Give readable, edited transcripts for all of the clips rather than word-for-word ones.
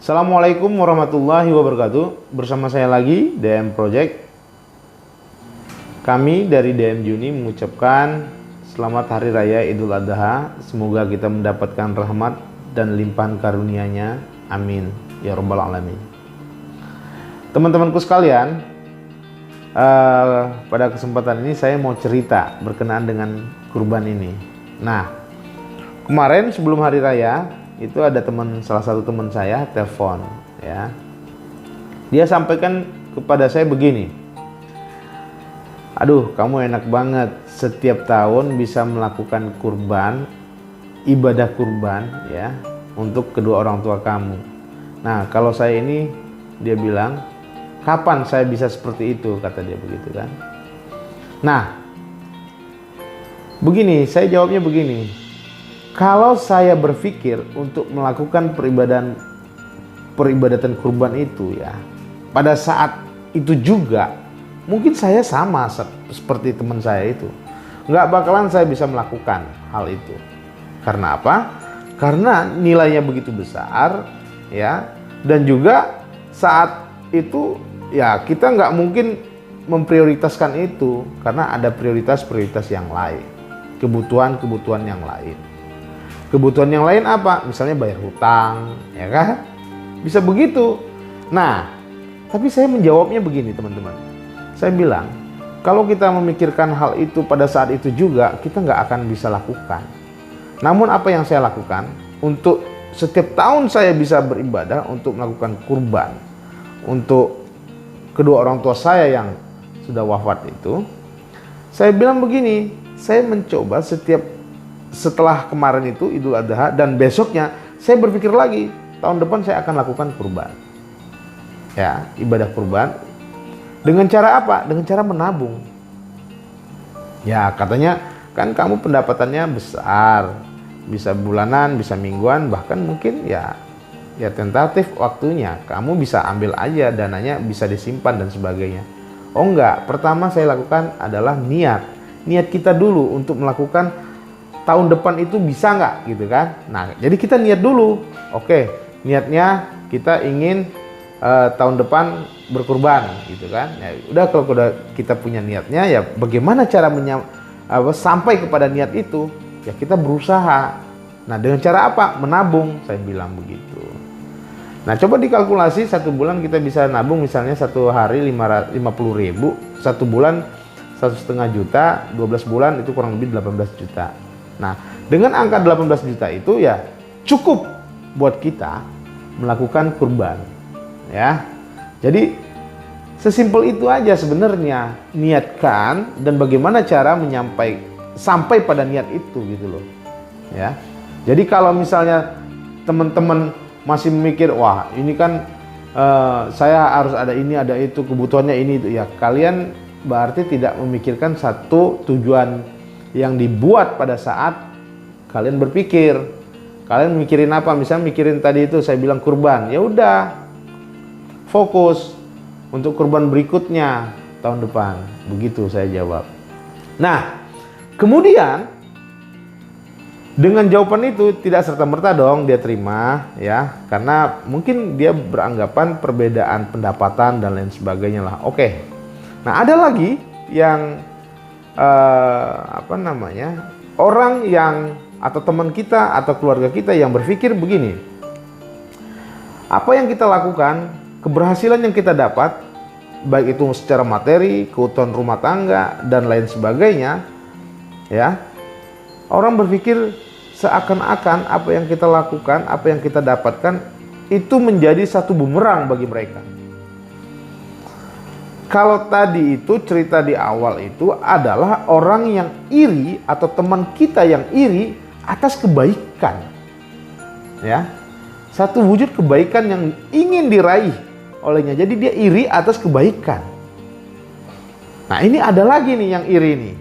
Assalamualaikum warahmatullahi wabarakatuh. Bersama saya lagi DM Project. Kami dari DM Juni mengucapkan selamat Hari Raya Idul Adha. Semoga kita mendapatkan rahmat dan limpahan karunia-Nya. Amin ya rabbal alamin. Teman-temanku sekalian, pada kesempatan ini saya mau cerita berkenaan dengan kurban ini. Nah, kemarin sebelum Hari Raya itu ada salah satu teman saya telepon, ya. Dia sampaikan kepada saya begini, aduh, kamu enak banget setiap tahun bisa melakukan kurban, ibadah kurban, ya, untuk kedua orang tua kamu. Nah, kalau saya ini, dia bilang, kapan saya bisa seperti itu, kata dia begitu kan. Nah, begini, saya jawabnya begini. Kalau saya berpikir untuk melakukan peribadatan kurban itu, ya, pada saat itu juga mungkin saya sama seperti teman saya itu. Nggak bakalan saya bisa melakukan hal itu. Karena apa? Karena nilainya begitu besar, ya, dan juga saat itu ya kita nggak mungkin memprioritaskan itu karena ada prioritas-prioritas yang lain, kebutuhan-kebutuhan yang lain. Kebutuhan yang lain apa? Misalnya bayar hutang, ya kan? Bisa begitu. Nah, tapi saya menjawabnya begini, teman-teman. Saya bilang, kalau kita memikirkan hal itu pada saat itu juga, kita nggak akan bisa lakukan. Namun apa yang saya lakukan? Untuk setiap tahun saya bisa beribadah untuk melakukan kurban. Untuk kedua orang tua saya yang sudah wafat itu, saya bilang begini, saya mencoba setelah kemarin itu Idul Adha dan besoknya saya berpikir lagi tahun depan saya akan lakukan kurban, ya, ibadah kurban. Dengan cara apa? Dengan cara menabung. Ya, katanya kan kamu pendapatannya besar, bisa bulanan, bisa mingguan, bahkan mungkin ya tentatif waktunya kamu bisa ambil aja dananya, bisa disimpan dan sebagainya. Oh enggak, pertama saya lakukan adalah niat kita dulu untuk melakukan tahun depan itu bisa nggak gitu kan. Nah, jadi kita niat dulu. Oke, niatnya kita ingin tahun depan berkurban gitu kan. Ya udah, kalau kita punya niatnya, ya bagaimana cara sampai kepada niat itu? Ya kita berusaha. Nah, dengan cara apa? Menabung, saya bilang begitu. Nah, coba dikalkulasi, satu bulan kita bisa nabung misalnya satu hari 50.000, satu bulan 1,5 juta, 12 bulan itu kurang lebih 18 juta. Nah, dengan angka 18 juta itu ya cukup buat kita melakukan kurban, ya. Jadi sesimpel itu aja sebenarnya, niatkan dan bagaimana cara sampai pada niat itu gitu loh, ya. Jadi kalau misalnya teman-teman masih memikir, wah ini kan saya harus ada ini, ada itu, kebutuhannya ini itu, ya kalian berarti tidak memikirkan satu tujuan yang dibuat pada saat kalian berpikir. Kalian mikirin apa? Misalnya mikirin tadi itu saya bilang kurban, ya udah fokus untuk kurban berikutnya tahun depan. Begitu saya jawab. Nah, kemudian dengan jawaban itu tidak serta-merta dong dia terima, ya, karena mungkin dia beranggapan perbedaan pendapatan dan lain sebagainya lah. Oke. Nah, ada lagi yang orang yang atau teman kita atau keluarga kita yang berpikir begini, apa yang kita lakukan, keberhasilan yang kita dapat, baik itu secara materi, keutuhan rumah tangga dan lain sebagainya, ya, orang berpikir seakan-akan apa yang kita lakukan, apa yang kita dapatkan itu menjadi satu bumerang bagi mereka. Kalau tadi itu cerita di awal itu adalah orang yang iri atau teman kita yang iri atas kebaikan, ya, satu wujud kebaikan yang ingin diraih olehnya. Jadi dia iri atas kebaikan. Nah, ini ada lagi nih yang iri nih,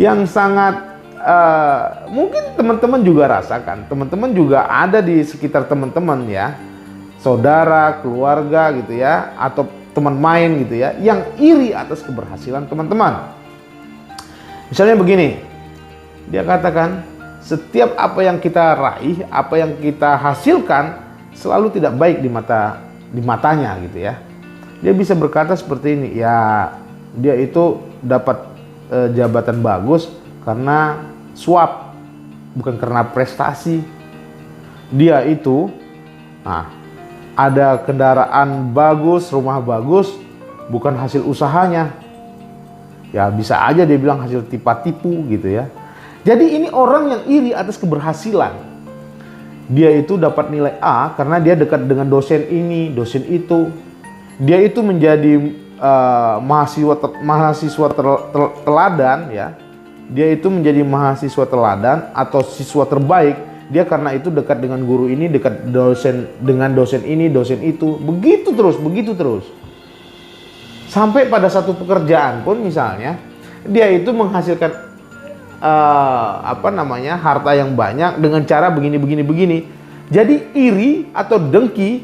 yang sangat mungkin teman-teman juga rasakan, teman-teman juga ada di sekitar teman-teman, ya, saudara, keluarga gitu ya, atau teman main gitu ya, yang iri atas keberhasilan teman-teman. Misalnya begini, dia katakan setiap apa yang kita raih, apa yang kita hasilkan selalu tidak baik di matanya gitu ya. Dia bisa berkata seperti ini, ya dia itu dapat jabatan bagus karena suap, bukan karena prestasi. Dia itu ada kendaraan bagus, rumah bagus, bukan hasil usahanya. Ya bisa aja dia bilang hasil tipu gitu ya. Jadi ini orang yang iri atas keberhasilan. Dia itu dapat nilai A karena dia dekat dengan dosen ini, dosen itu. Dia itu menjadi mahasiswa teladan ya. Dia itu menjadi mahasiswa teladan atau siswa terbaik. Dia karena itu dekat dengan guru ini, dekat dengan dosen ini, dosen itu. Begitu terus. Sampai pada satu pekerjaan pun misalnya, dia itu menghasilkan harta yang banyak dengan cara begini. Jadi iri atau dengki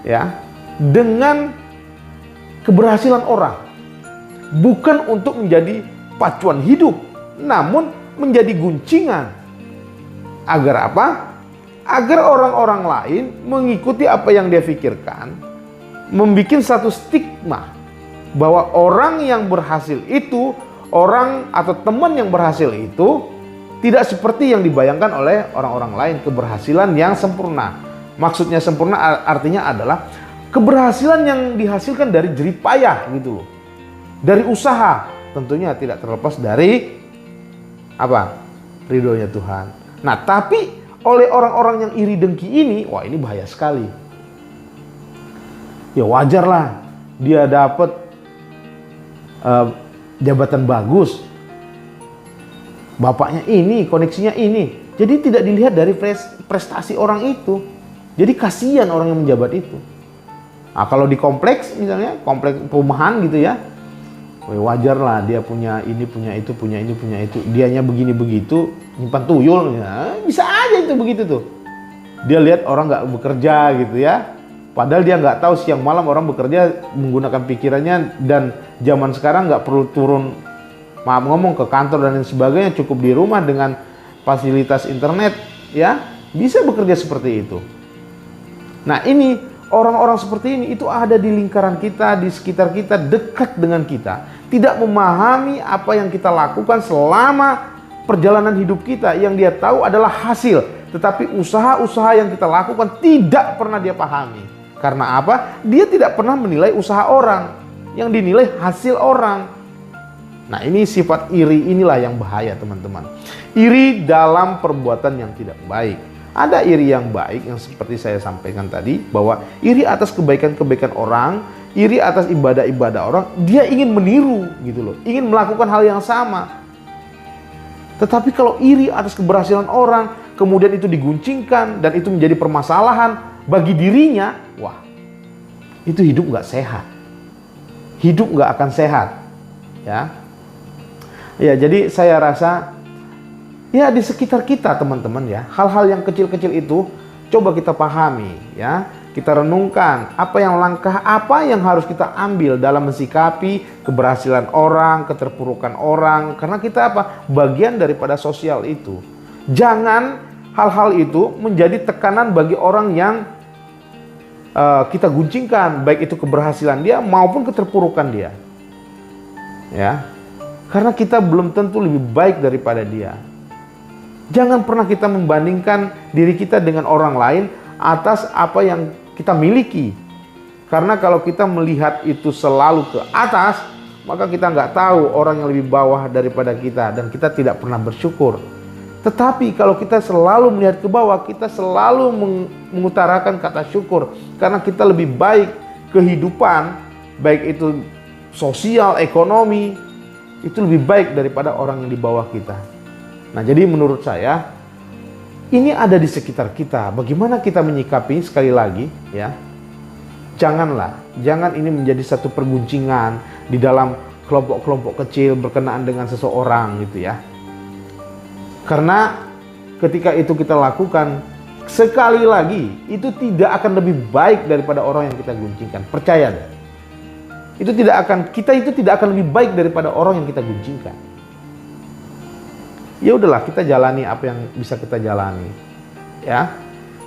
ya dengan keberhasilan orang. Bukan untuk menjadi pacuan hidup, namun menjadi guncingan. Agar apa? Agar orang-orang lain mengikuti apa yang dia pikirkan, membuat satu stigma bahwa orang yang berhasil itu, orang atau teman yang berhasil itu tidak seperti yang dibayangkan oleh orang-orang lain, keberhasilan yang sempurna. Maksudnya sempurna artinya adalah keberhasilan yang dihasilkan dari jerih payah gitu loh. Dari usaha, tentunya tidak terlepas dari ridhonya Tuhan. Nah, tapi oleh orang-orang yang iri dengki ini, wah ini bahaya sekali. Ya wajarlah dia dapat jabatan bagus. Bapaknya ini, koneksinya ini. Jadi tidak dilihat dari prestasi orang itu. Jadi kasihan orang yang menjabat itu. Nah, kalau di kompleks misalnya, kompleks perumahan gitu ya, wajar lah dia punya ini, punya itu, punya ini, punya itu. Dianya begini begitu, nyimpan tuyul, ya, bisa aja itu begitu tuh. Dia lihat orang nggak bekerja gitu ya, padahal dia nggak tahu siang malam orang bekerja menggunakan pikirannya. Dan zaman sekarang nggak perlu turun, maaf ngomong, ke kantor dan lain sebagainya, cukup di rumah dengan fasilitas internet ya, bisa bekerja seperti itu. Nah ini orang-orang seperti ini itu ada di lingkaran kita, di sekitar kita, dekat dengan kita. Tidak memahami apa yang kita lakukan selama perjalanan hidup kita. Yang dia tahu adalah hasil. Tetapi usaha-usaha yang kita lakukan tidak pernah dia pahami. Karena apa? Dia tidak pernah menilai usaha orang. Yang dinilai hasil orang. Nah ini sifat iri inilah yang bahaya teman-teman. Iri dalam perbuatan yang tidak baik. Ada iri yang baik yang seperti saya sampaikan tadi, bahwa iri atas kebaikan-kebaikan orang, iri atas ibadah-ibadah orang, dia ingin meniru gitu loh, ingin melakukan hal yang sama. Tetapi kalau iri atas keberhasilan orang, kemudian itu diguncingkan dan itu menjadi permasalahan bagi dirinya, wah, itu hidup nggak sehat. Hidup nggak akan sehat, ya. Ya, jadi saya rasa ya di sekitar kita teman-teman ya, hal-hal yang kecil-kecil itu coba kita pahami ya, kita renungkan langkah apa yang harus kita ambil dalam mensikapi keberhasilan orang, keterpurukan orang, karena kita bagian daripada sosial itu. Jangan hal-hal itu menjadi tekanan bagi orang yang kita guncingkan, baik itu keberhasilan dia maupun keterpurukan dia. Ya. Karena kita belum tentu lebih baik daripada dia. Jangan pernah kita membandingkan diri kita dengan orang lain atas apa yang kita miliki. Karena kalau kita melihat itu selalu ke atas, maka kita nggak tahu orang yang lebih bawah daripada kita. Dan kita tidak pernah bersyukur. Tetapi kalau kita selalu melihat ke bawah, kita selalu mengutarakan kata syukur. Karena kita lebih baik kehidupan, baik itu sosial, ekonomi, itu lebih baik daripada orang yang di bawah kita. Nah, jadi menurut saya ini ada di sekitar kita. Bagaimana kita menyikapi, sekali lagi ya. Jangan ini menjadi satu perguncingan di dalam kelompok-kelompok kecil berkenaan dengan seseorang gitu ya. Karena ketika itu kita lakukan, sekali lagi itu tidak akan lebih baik daripada orang yang kita guncingkan. Percaya deh. Kita itu tidak akan lebih baik daripada orang yang kita guncingkan. Ya udahlah, kita jalani apa yang bisa kita jalani. Ya.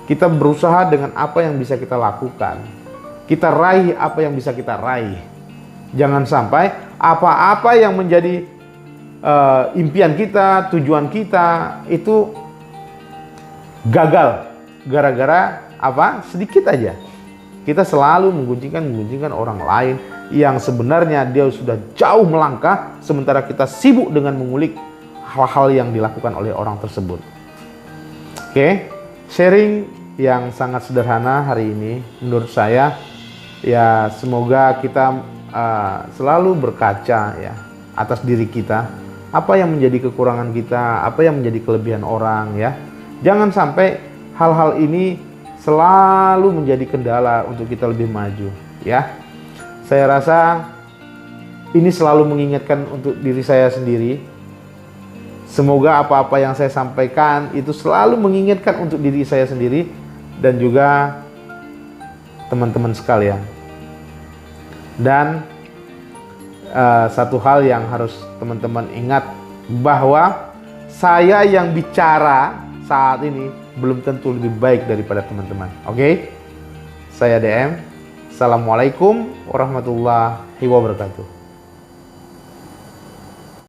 Kita berusaha dengan apa yang bisa kita lakukan. Kita raih apa yang bisa kita raih. Jangan sampai apa-apa yang menjadi impian kita, tujuan kita itu gagal gara-gara apa? Sedikit aja. Kita selalu menggunjingkan orang lain yang sebenarnya dia sudah jauh melangkah, sementara kita sibuk dengan mengulik hal-hal yang dilakukan oleh orang tersebut. Oke, sharing yang sangat sederhana hari ini menurut saya, ya semoga kita selalu berkaca ya atas diri kita, apa yang menjadi kekurangan kita, apa yang menjadi kelebihan orang ya. Jangan sampai hal-hal ini selalu menjadi kendala untuk kita lebih maju ya. Saya rasa ini selalu mengingatkan untuk diri saya sendiri. Semoga apa-apa yang saya sampaikan itu selalu mengingatkan untuk diri saya sendiri dan juga teman-teman sekalian. Dan satu hal yang harus teman-teman ingat, bahwa saya yang bicara saat ini belum tentu lebih baik daripada teman-teman. Oke? Saya DM. Assalamualaikum warahmatullahi wabarakatuh.